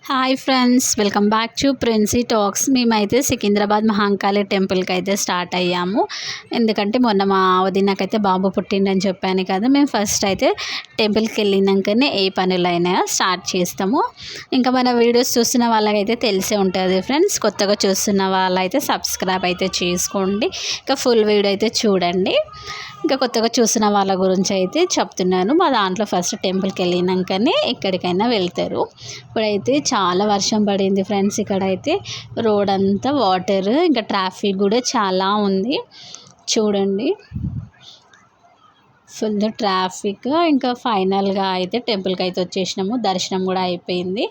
Hi friends, welcome back to Princy talks. మేమైతే సికింద్రాబాద్ మహాంకాళి టెంపుల్కి అయితే స్టార్ట్ అయ్యాము. ఎందుకంటే మొన్న మా వదినకైతే బాబు పుట్టిండని చెప్పాను కదా. మేము ఫస్ట్ అయితే టెంపుల్కి వెళ్ళినాకనే ఏ పనులైనా స్టార్ట్ చేస్తాము. ఇంకా మన వీడియోస్ చూస్తున్న వాళ్ళకైతే తెలిసే ఉంటుంది ఫ్రెండ్స్. కొత్తగా చూస్తున్న వాళ్ళైతే సబ్స్క్రైబ్ అయితే చేసుకోండి. ఇంకా ఫుల్ వీడియో అయితే చూడండి. ఇంకా కొత్తగా చూసిన వాళ్ళ గురించి అయితే చెప్తున్నాను. మా దాంట్లో ఫస్ట్ టెంపుల్కి వెళ్ళినాకనే ఎక్కడికైనా వెళ్తారు. ఇప్పుడైతే చాలా వర్షం పడింది ఫ్రెండ్స్. ఇక్కడైతే రోడ్ అంతా వాటర్, ఇంకా ట్రాఫిక్ కూడా చాలా ఉంది చూడండి, ఫుల్ ట్రాఫిక్. ఇంకా ఫైనల్గా అయితే టెంపుల్కి అయితే వచ్చేసినాము. దర్శనం కూడా అయిపోయింది.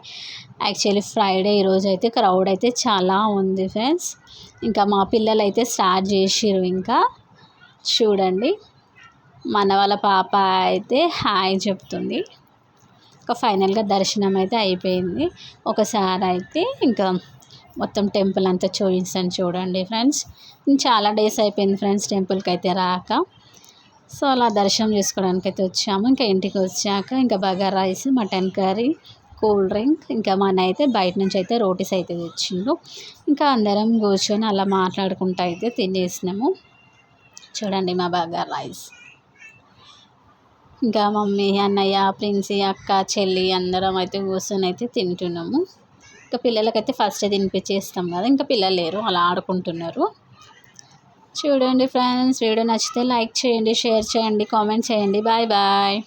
యాక్చువల్లీ ఫ్రైడే ఈరోజు అయితే క్రౌడ్ అయితే చాలా ఉంది ఫ్రెండ్స్. ఇంకా మా పిల్లలు అయితే స్టార్ట్ చేసిర్రు. ఇంకా చూడండి, మన వాళ్ళ పాప అయితే హాయ్ చెప్తుంది. ఇంకా ఫైనల్గా దర్శనం అయితే అయిపోయింది. ఒకసారి అయితే ఇంకా మొత్తం టెంపుల్ అంతా చూపించాను చూడండి ఫ్రెండ్స్. చాలా డేస్ అయిపోయింది ఫ్రెండ్స్ టెంపుల్కి అయితే రాక. సో అలా దర్శనం చేసుకోవడానికి అయితే వచ్చాము. ఇంకా ఇంటికి వచ్చాక ఇంకా bagara rice, mutton curry, cool drink, ఇంకా మన అయితే బయట నుంచి అయితే రోటీస్ అయితే తెచ్చిండు. ఇంకా అందరం కూర్చొని అలా మాట్లాడుకుంటూ అయితే తినేసినాము. చూడండి మా బగారా రైస్. ఇంకా మమ్మీ, అన్నయ్య, ప్రిన్సీ, అక్క, చెల్లి అందరం అయితే కూర్చొని అయితే తింటున్నాము. ఇంకా పిల్లలకైతే ఫస్ట్ తినిపించేస్తాం కదా. ఇంకా పిల్లలు లేరు, అలా ఆడుకుంటున్నారు. చూడండి ఫ్రెండ్స్, వీడియో నచ్చితే లైక్ చేయండి, షేర్ చేయండి, కామెంట్ చేయండి. Bye bye.